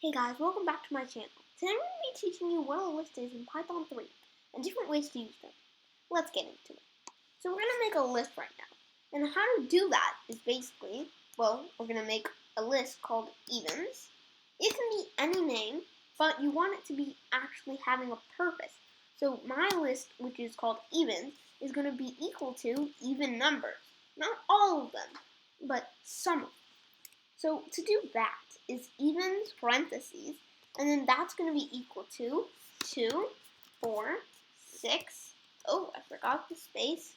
Hey guys, welcome back to my channel. Today I'm going to be teaching you what a list is in Python 3 and different ways to use them. Let's get into it. So we're going to make a list right now. And how to do that is basically, we're going to make a list called evens. It can be any name, but you want it to be actually having a purpose. So my list, which is called evens, is going to be equal to even numbers. Not all of them, but some of them. So to do that is evens parentheses, and then that's going to be equal to 2, 4, 6. Oh, I forgot the space.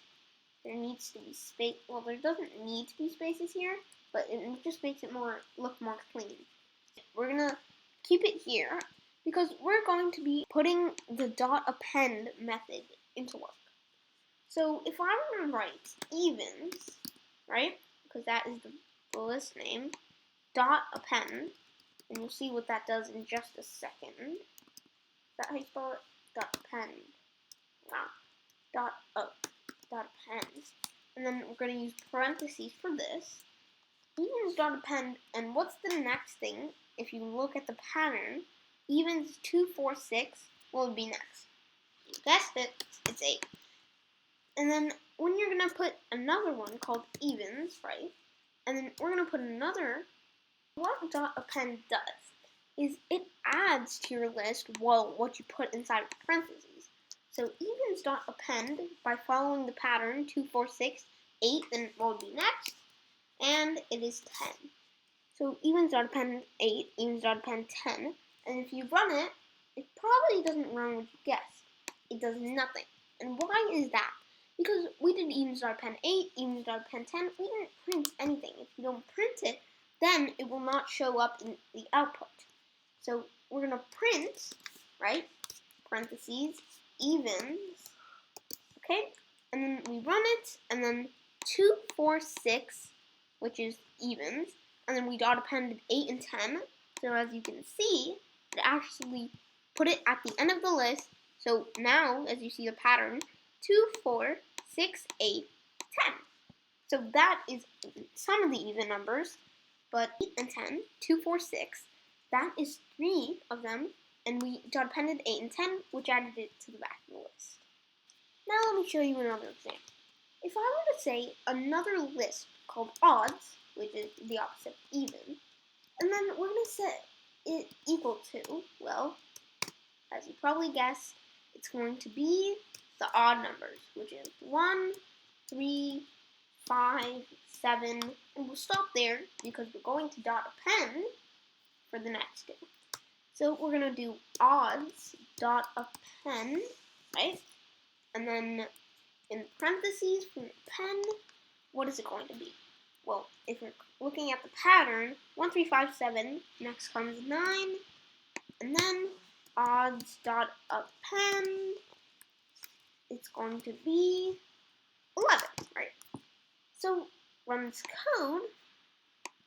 There needs to be space. Well, there doesn't need to be spaces here, but it just makes it look more clean. We're going to keep it here because we're going to be putting the .append method into work. So if I were to write evens, right, because that is the list name, .append, and you'll see what that does in just a second. Is that how you spell it? .append. Wow. .append. And then we're going to use parentheses for this. Evens .append, and what's the next thing? If you look at the pattern, evens 2, 4, 6, what would be next? You guessed it, it's 8. And then when you're going to put another one called evens, right? And then we're going to put another. What .append does is it adds to your list what you put inside of parentheses. So evens.append, by following the pattern 2, 4, 6, 8, then what would be next? And it is 10. So evens.append 8, evens.append 10, and if you run it, it probably doesn't run what you guessed. It does nothing. And why is that? Because we did evens.append 8, evens.append 10, we didn't print anything. If you don't print it, then it will not show up in the output. So we're going to print, right, parentheses, evens, okay, and then we run it, and then 2, 4, 6, which is evens, and then we .append 8 and 10, so as you can see, it actually put it at the end of the list, so now, as you see the pattern, 2, 4, 6, 8, 10. So that is some of the even numbers. But 8 and 10, 2, 4, 6, that is 3 of them, and we appended 8 and 10, which added it to the back of the list. Now let me show you another example. If I were to say another list called odds, which is the opposite of even, and then we're going to set it equal to, well, as you probably guessed, it's going to be the odd numbers, which is 1, 3, 5, 7, and we'll stop there because we're going to .append for the next two. So we're going to do odds .append, right? And then in parentheses from append, what is it going to be? Well, if we're looking at the pattern, 1, 3, 5, 7, next comes 9, and then odds .append, it's going to be 11, right? So run this code,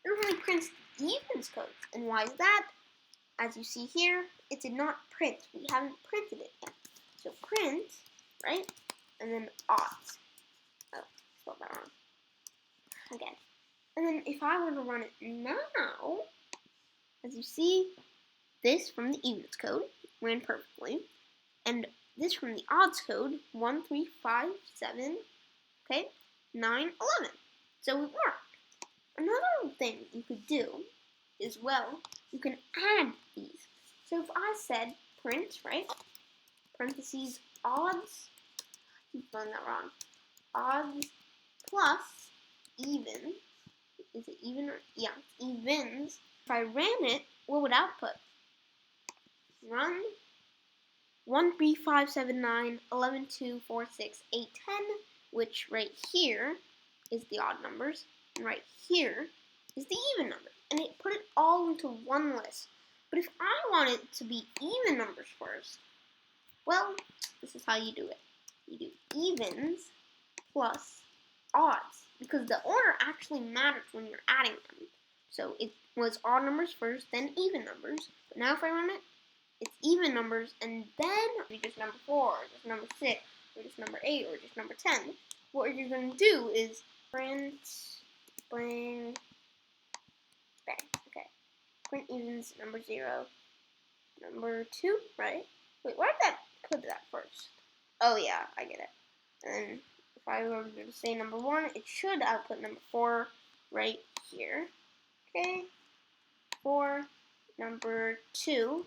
it only prints evens code. And why is that? As you see here, it did not print. We haven't printed it yet. So print, right? And then odds. Oh, spelled that wrong. Again. And then if I were to run it now, as you see, this from the evens code ran perfectly. And this from the odds code, 1, 3, 5, 7, okay? 9, 11. So it worked. Another thing you could do is, well, you can add these. So if I said print, right, parentheses, odds, I keep spelling that wrong, odds plus even, is it even or, yeah, evens. If I ran it, what would output? Run 1, 3, 5, 7, 9, 11, 2, 4, 6, 8, 10, which right here is the odd numbers, and right here is the even numbers. And it put it all into one list. But if I want it to be even numbers first, well, this is how you do it. You do evens plus odds, because the order actually matters when you're adding them. So it was odd numbers first, then even numbers. But now if I run it, it's even numbers, and then just number 4, or just number 6, or just number 8, or just number 10. What you're going to do is print, bang, bang, okay. print evens number 0, number 2, right? Wait, why did that put that first? Oh yeah, I get it. And then if I were to say number 1, it should output number 4 right here. Okay, 4, number 2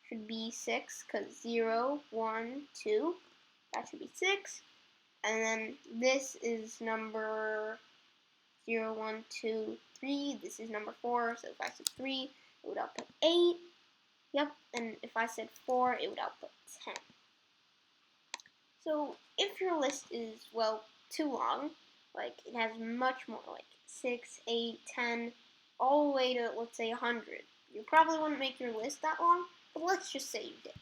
should be 6, because 0, 1, 2, that should be 6. And then this is number 0, 1, 2, 3. This is number 4, so if I said 3, it would output 8. Yep, and if I said 4, it would output 10. So if your list is, well, too long, like it has much more, like 6, 8, 10, all the way to, let's say, 100, you probably wouldn't make your list that long, but let's just say you did.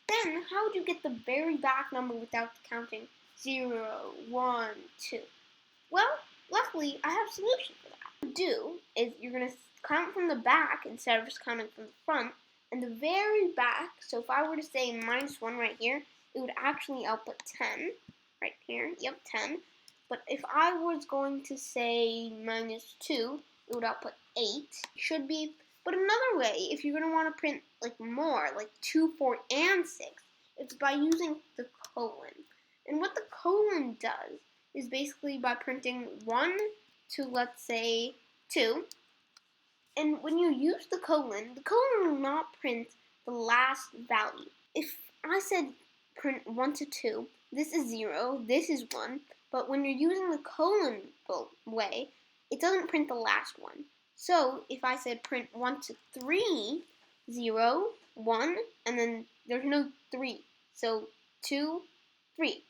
Then, how would you get the very back number without counting 0, 1, 2? Well, luckily, I have a solution for that. What you do is you're going to count from the back instead of just counting from the front, and the very back, so if I were to say -1 right here, it would actually output 10, right here, yep, 10. But if I was going to say -2, it would output 8, should be. But another way, if you're going to want to print like more, like 2, 4, and 6, it's by using the colon. And what the colon does is basically by printing 1 to, let's say, 2. And when you use the colon will not print the last value. If I said print 1 to 2, this is 0, this is 1, but when you're using the colon way, it doesn't print the last one. So if I said print 1 to 3, 0, 1, and then there's no 3, so 2, 3.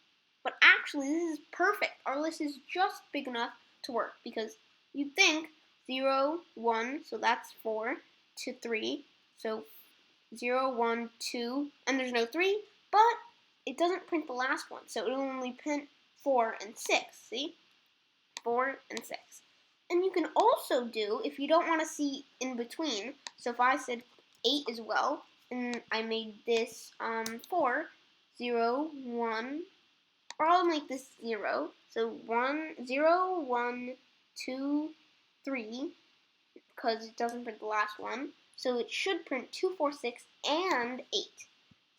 But actually, this is perfect. Our list is just big enough to work because you'd think 0, 1, so that's 4, to 3, so 0, 1, 2, and there's no 3, but it doesn't print the last one, so it'll only print 4 and 6, see? 4 and 6. And you can also do, if you don't want to see in between, so if I said 8 as well, and I made this 4, 0, 1, or I'll make this 0, so 1, 0, 1, 2, 3, because it doesn't print the last one, so it should print 2, 4, 6, and 8.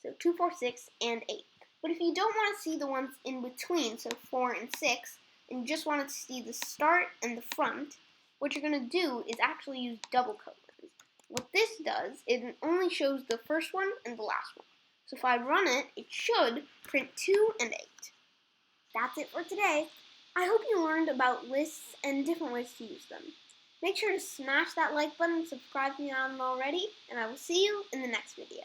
So 2, 4, 6, and 8. But if you don't want to see the ones in between, so 4 and 6, and you just want to see the start and the front, what you're going to do is actually use double colons. What this does, it only shows the first one and the last one. So if I run it, it should print 2 and 8. That's it for today. I hope you learned about lists and different ways to use them. Make sure to smash that like button and subscribe if you haven't already, and I will see you in the next video.